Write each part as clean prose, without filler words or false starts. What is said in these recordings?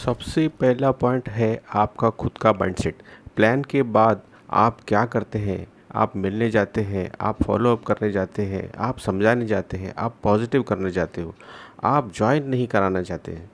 सबसे पहला पॉइंट है आपका खुद का माइंडसेट। प्लान के बाद आप क्या करते हैं? आप मिलने जाते हैं, आप फॉलो अप करने जाते हैं, आप समझाने जाते हैं, आप पॉजिटिव करने जाते हो, आप जॉइन नहीं कराना चाहते हैं।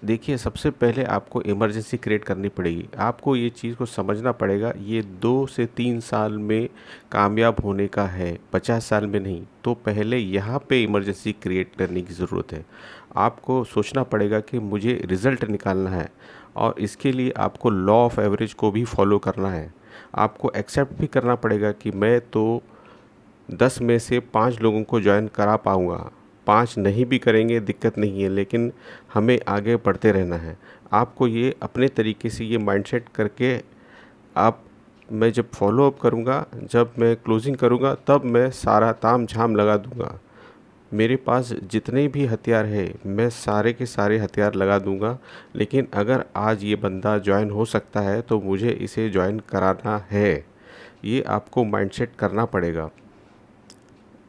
देखिए, सबसे पहले आपको इमरजेंसी क्रिएट करनी पड़ेगी। आपको ये चीज़ को समझना पड़ेगा, ये 2 से 3 साल में कामयाब होने का है, 50 साल में नहीं। तो पहले यहाँ पे इमरजेंसी क्रिएट करने की ज़रूरत है। आपको सोचना पड़ेगा कि मुझे रिज़ल्ट निकालना है और इसके लिए आपको लॉ ऑफ एवरेज को भी फॉलो करना है। आपको एक्सेप्ट भी करना पड़ेगा कि मैं तो 10 में से 5 लोगों को जॉइन करा पाऊँगा, 5 नहीं भी करेंगे दिक्कत नहीं है, लेकिन हमें आगे बढ़ते रहना है। आपको ये अपने तरीके से ये माइंडसेट करके आप मैं जब फॉलो अप करूँगा, जब मैं क्लोजिंग करूँगा, तब मैं सारा ताम-झाम लगा दूँगा। मेरे पास जितने भी हथियार हैं, मैं सारे के सारे हथियार लगा दूँगा, लेकिन अगर आज ये बंदा जॉइन हो सकता है, तो मुझे इसे जॉइन कराना है। ये आपको माइंडसेट करना पड़ेगा।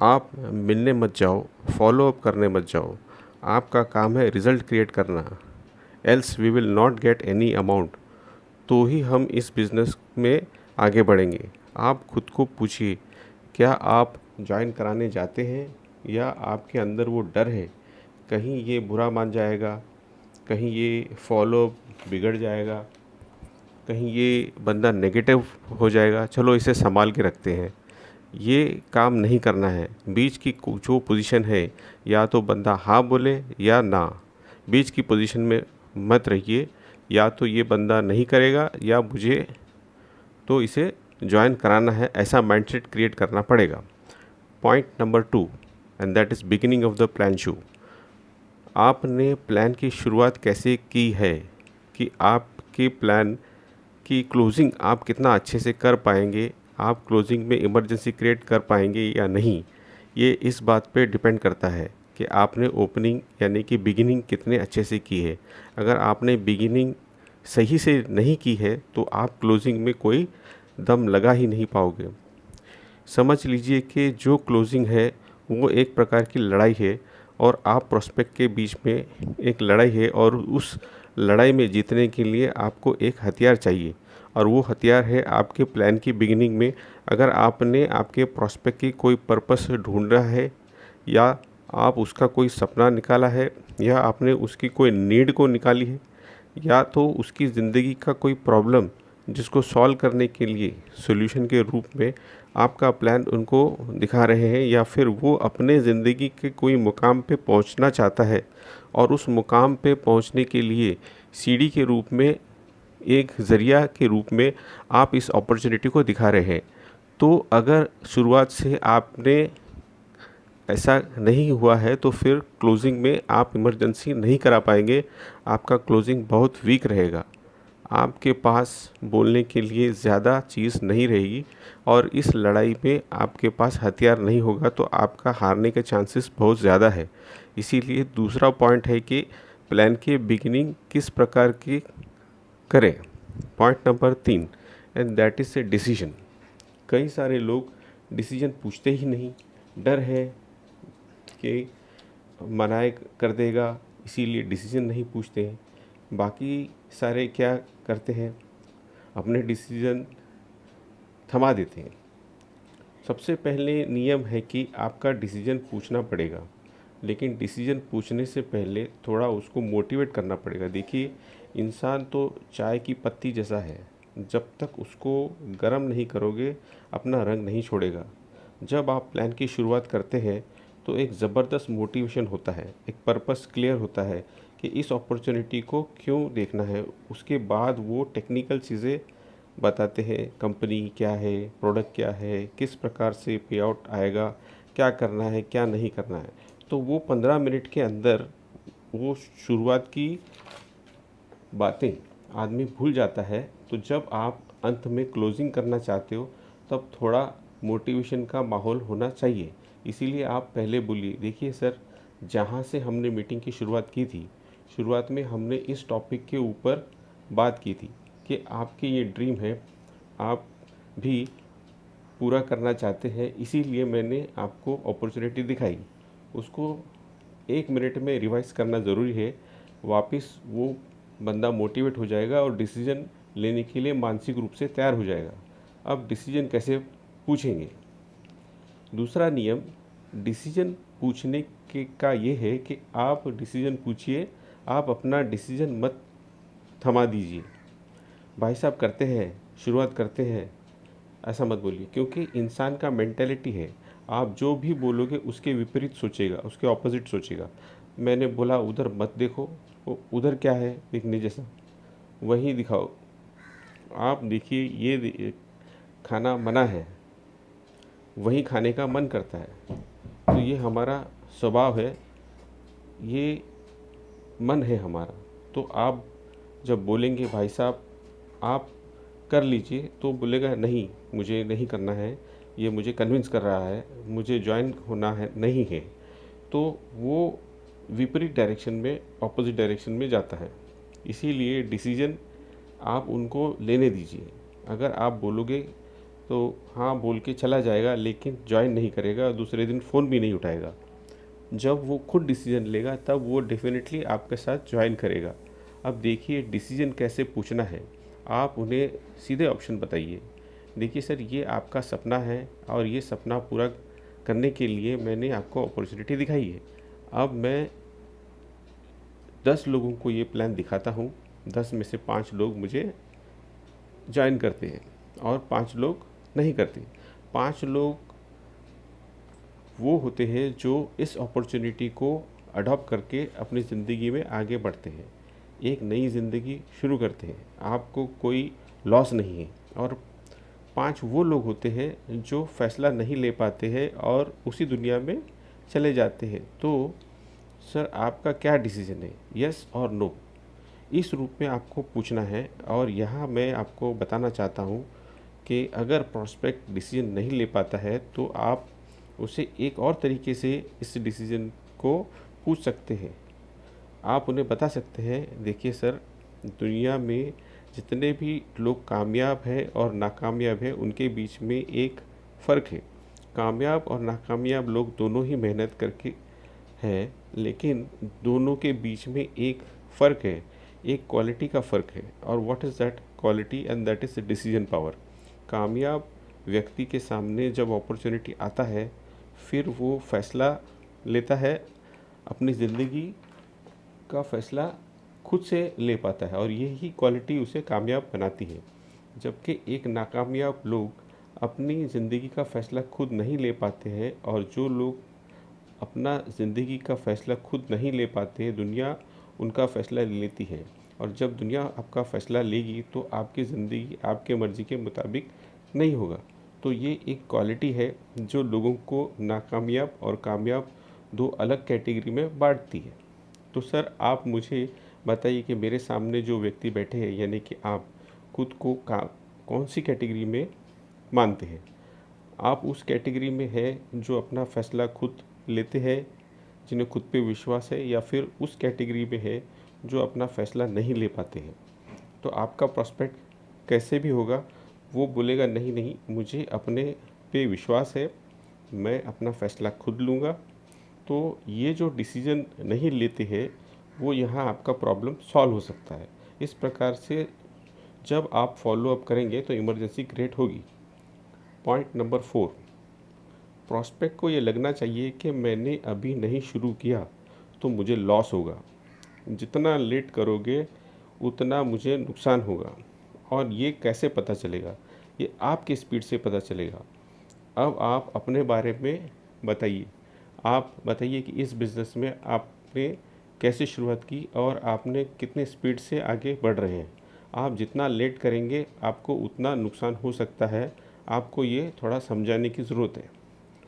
आप मिलने मत जाओ, फॉलो अप करने मत जाओ। आपका काम है रिज़ल्ट क्रिएट करना। Else we will not get any amount. तो ही हम इस बिज़नेस में आगे बढ़ेंगे। आप खुद को पूछिए, क्या आप जॉइन कराने जाते हैं या आपके अंदर वो डर है, कहीं ये बुरा मान जाएगा, कहीं ये फॉलो बिगड़ जाएगा, कहीं ये बंदा नेगेटिव हो जाएगा, चलो इसे संभाल के रखते हैं। ये काम नहीं करना है। बीच की जो पोजीशन है, या तो बंदा हाँ बोले या ना। बीच की पोजीशन में मत रहिए। या तो ये बंदा नहीं करेगा या मुझे तो इसे ज्वाइन कराना है, ऐसा माइंडसेट क्रिएट करना पड़ेगा। Point number 2, and that is beginning of the plan show. आपने प्लान की शुरुआत कैसे की है कि आपके प्लान की क्लोजिंग आप कितना अच्छे से कर पाएंगे, आप क्लोजिंग में इमरजेंसी क्रिएट कर पाएंगे या नहीं। ये इस बात पे डिपेंड करता है कि आपने ओपनिंग यानी कि बिगिनिंग कितने अच्छे से की है। अगर आपने बिगिनिंग सही से नहीं की है तो आप क्लोजिंग में कोई दम लगा ही नहीं पाओगे। समझ लीजिए कि जो क्लोजिंग है वो एक प्रकार की लड़ाई है और आप प्रोस्पेक्ट के बीच में एक लड़ाई है, और उस लड़ाई में जीतने के लिए आपको एक हथियार चाहिए, और वो हथियार है आपके प्लान की बिगिनिंग में। अगर आपने आपके प्रोस्पेक्ट की कोई पर्पस ढूंढ रहा है, या आप उसका कोई सपना निकाला है, या आपने उसकी कोई नीड को निकाली है, या तो उसकी ज़िंदगी का कोई प्रॉब्लम जिसको सॉल्व करने के लिए सॉल्यूशन के रूप में आपका प्लान उनको दिखा रहे हैं, या फिर वो अपने ज़िंदगी के कोई मुकाम पे पहुंचना चाहता है और उस मुकाम पे पहुंचने के लिए सीढ़ी के रूप में, एक ज़रिया के रूप में आप इस अपॉर्चुनिटी को दिखा रहे हैं। तो अगर शुरुआत से आपने ऐसा नहीं हुआ है तो फिर क्लोजिंग में आप इमरजेंसी नहीं करा पाएंगे। आपका क्लोजिंग बहुत वीक रहेगा। आपके पास बोलने के लिए ज़्यादा चीज़ नहीं रहेगी, और इस लड़ाई में आपके पास हथियार नहीं होगा तो आपका हारने के चांसेस बहुत ज़्यादा है। इसीलिए दूसरा पॉइंट है कि प्लान की बिगिनिंग किस प्रकार की करें। Point number 3, and that is a decision. कई सारे लोग डिसीजन पूछते ही नहीं, डर है कि मनाए कर देगा, इसीलिए डिसीजन नहीं पूछते हैं। बाकी सारे क्या करते हैं, अपने डिसीजन थमा देते हैं। सबसे पहले नियम है कि आपका डिसीजन पूछना पड़ेगा, लेकिन डिसीजन पूछने से पहले थोड़ा उसको मोटिवेट करना पड़ेगा। देखिए, इंसान तो चाय की पत्ती जैसा है, जब तक उसको गर्म नहीं करोगे अपना रंग नहीं छोड़ेगा। जब आप प्लान की शुरुआत करते हैं तो एक ज़बरदस्त मोटिवेशन होता है, एक पर्पस क्लियर होता है कि इस अपॉर्चुनिटी को क्यों देखना है। उसके बाद वो टेक्निकल चीज़ें बताते हैं, कंपनी क्या है, प्रोडक्ट क्या है, किस प्रकार से पे आउट आएगा, क्या करना है क्या नहीं करना है। तो वो 15 मिनट के अंदर वो शुरुआत की बातें आदमी भूल जाता है। तो जब आप अंत में क्लोजिंग करना चाहते हो तब थोड़ा मोटिवेशन का माहौल होना चाहिए। इसीलिए आप पहले बोलिए, देखिए सर, जहाँ से हमने मीटिंग की शुरुआत की थी, शुरुआत में हमने इस टॉपिक के ऊपर बात की थी कि आपके ये ड्रीम है, आप भी पूरा करना चाहते हैं, इसीलिए मैंने आपको अपॉर्चुनिटी दिखाई। उसको 1 मिनट में रिवाइज करना ज़रूरी है। वापस वो बंदा मोटिवेट हो जाएगा और डिसीजन लेने के लिए मानसिक रूप से तैयार हो जाएगा। अब डिसीजन कैसे पूछेंगे? दूसरा नियम डिसीजन पूछने के का ये है कि आप डिसीजन पूछिए, आप अपना डिसीजन मत थमा दीजिए। भाई साहब करते हैं, शुरुआत करते हैं, ऐसा मत बोलिए, क्योंकि इंसान का मेंटेलिटी है, आप जो भी बोलोगे उसके विपरीत सोचेगा, उसके ऑपोजिट सोचेगा। मैंने बोला उधर मत देखो, वो उधर क्या है देखने जैसा, वहीं दिखाओ। आप देखिए खाना मना है, वही खाने का मन करता है। तो ये हमारा स्वभाव है, ये मन है हमारा। तो आप जब बोलेंगे भाई साहब आप कर लीजिए, तो बोलेगा नहीं मुझे नहीं करना है, ये मुझे कन्विंस कर रहा है, मुझे ज्वाइन होना है नहीं है, तो वो विपरीत डायरेक्शन में, ऑपोजिट डायरेक्शन में जाता है। इसीलिए डिसीजन आप उनको लेने दीजिए। अगर आप बोलोगे तो हाँ बोल के चला जाएगा, लेकिन ज्वाइन नहीं करेगा, दूसरे दिन फ़ोन भी नहीं उठाएगा। जब वो खुद डिसीजन लेगा तब वो डेफिनेटली आपके साथ ज्वाइन करेगा। अब देखिए डिसीजन कैसे पूछना है, आप उन्हें सीधे ऑप्शन बताइए। देखिए सर ये आपका सपना है और ये सपना पूरा करने के लिए मैंने आपको अपॉर्चुनिटी दिखाई है। अब मैं 10 लोगों को ये प्लान दिखाता हूँ, 10 में से 5 लोग मुझे ज्वाइन करते हैं और 5 लोग नहीं करते। 5 लोग वो होते हैं जो इस अपॉर्चुनिटी को अडॉप्ट करके अपनी ज़िंदगी में आगे बढ़ते हैं, एक नई ज़िंदगी शुरू करते हैं, आपको कोई लॉस नहीं है। और 5 वो लोग होते हैं जो फैसला नहीं ले पाते हैं और उसी दुनिया में चले जाते हैं। तो सर आपका क्या डिसीजन है, यस और नो, इस रूप में आपको पूछना है। और यहाँ मैं आपको बताना चाहता हूँ कि अगर प्रॉस्पेक्ट डिसीजन नहीं ले पाता है तो आप उसे एक और तरीके से इस डिसीजन को पूछ सकते हैं। आप उन्हें बता सकते हैं देखिए सर दुनिया में जितने भी लोग कामयाब हैं और नाकामयाब हैं उनके बीच में एक फ़र्क है। कामयाब और नाकामयाब लोग दोनों ही मेहनत करके हैं, लेकिन दोनों के बीच में एक फ़र्क है, एक क्वालिटी का फ़र्क है। और what is that quality? And that is decision power. कामयाब व्यक्ति के सामने जब अपॉर्चुनिटी आता है फिर वो फैसला लेता है, अपनी ज़िंदगी का फैसला खुद से ले पाता है और यही क्वालिटी उसे कामयाब बनाती है। जबकि एक नाकामयाब लोग अपनी ज़िंदगी का फ़ैसला खुद नहीं ले पाते हैं, और जो लोग अपना ज़िंदगी का फ़ैसला खुद नहीं ले पाते हैं, दुनिया उनका फ़ैसला ले लेती है। और जब दुनिया आपका फ़ैसला लेगी तो आपकी ज़िंदगी आपके मर्ज़ी के मुताबिक नहीं होगा। तो ये एक क्वालिटी है जो लोगों को नाकामयाब और कामयाब दो अलग कैटेगरी में बांटती है। तो सर आप मुझे बताइए कि मेरे सामने जो व्यक्ति बैठे हैं, यानी कि आप खुद को कौन सी कैटेगरी में मानते हैं? आप उस कैटेगरी में है जो अपना फ़ैसला खुद लेते हैं, जिन्हें खुद पे विश्वास है, या फिर उस कैटेगरी में है जो अपना फ़ैसला नहीं ले पाते हैं? तो आपका प्रॉस्पेक्ट कैसे भी होगा वो बोलेगा नहीं नहीं मुझे अपने पे विश्वास है, मैं अपना फ़ैसला खुद लूँगा। तो ये जो डिसीज़न नहीं लेते हैं वो यहाँ आपका प्रॉब्लम सॉल्व हो सकता है। इस प्रकार से जब आप फॉलो अप करेंगे तो इमरजेंसी क्रिएट होगी। पॉइंट नंबर 4, प्रॉस्पेक्ट को ये लगना चाहिए कि मैंने अभी नहीं शुरू किया तो मुझे लॉस होगा, जितना लेट करोगे उतना मुझे नुकसान होगा। और ये कैसे पता चलेगा? ये आपकी स्पीड से पता चलेगा। अब आप अपने बारे में बताइए। आप बताइए कि इस बिज़नेस में आपने कैसे शुरुआत की और आपने कितने स्पीड से आगे बढ़ रहे हैं। आप जितना लेट करेंगे आपको उतना नुकसान हो सकता है। आपको ये थोड़ा समझाने की ज़रूरत है।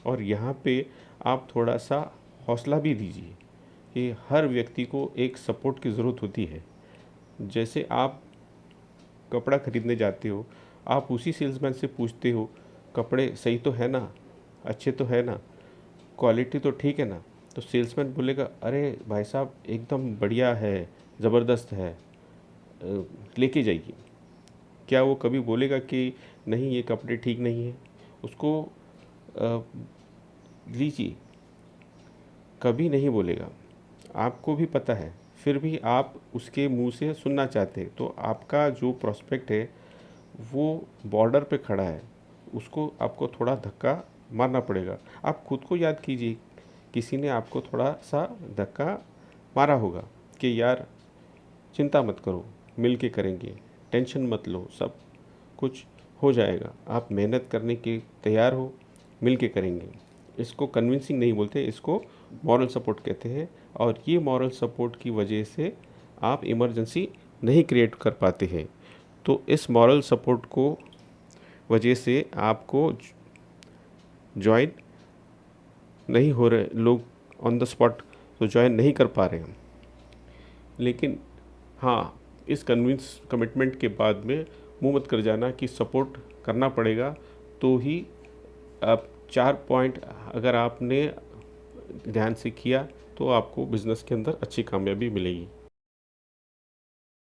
और यहाँ पे आप थोड़ा सा हौसला भी दीजिए कि हर व्यक्ति को एक सपोर्ट की ज़रूरत होती है। जैसे आप कपड़ा खरीदने जाते हो, आप उसी सेल्समैन से पूछते हो कपड़े सही तो है ना, अच्छे तो है ना, क्वालिटी तो ठीक है ना? तो सेल्समैन बोलेगा अरे भाई साहब एकदम बढ़िया है, ज़बरदस्त है, लेके जाइए। क्या वो कभी बोलेगा कि नहीं ये कपड़े ठीक नहीं है? उसको लीजिए, कभी नहीं बोलेगा। आपको भी पता है फिर भी आप उसके मुंह से सुनना चाहते हैं, तो आपका जो प्रोस्पेक्ट है वो बॉर्डर पे खड़ा है, उसको आपको थोड़ा धक्का मारना पड़ेगा। आप खुद को याद कीजिए, किसी ने आपको थोड़ा सा धक्का मारा होगा कि यार चिंता मत करो, मिल के करेंगे, टेंशन मत लो, सब कुछ हो जाएगा, आप मेहनत करने के तैयार हो, मिल के करेंगे। इसको कन्विंसिंग नहीं बोलते, इसको मॉरल सपोर्ट कहते हैं। और ये मॉरल सपोर्ट की वजह से आप इमरजेंसी नहीं क्रिएट कर पाते हैं। तो इस मॉरल सपोर्ट को वजह से आपको ज्वाइन नहीं हो रहे लोग ऑन द स्पॉट, तो ज्वाइन नहीं कर पा रहे हैं। लेकिन हाँ, इस कमिटमेंट के बाद में मुंह मत कर जाना कि सपोर्ट करना पड़ेगा। तो ही आप 4 पॉइंट अगर आपने ध्यान से किया तो आपको बिज़नेस के अंदर अच्छी कामयाबी मिलेगी।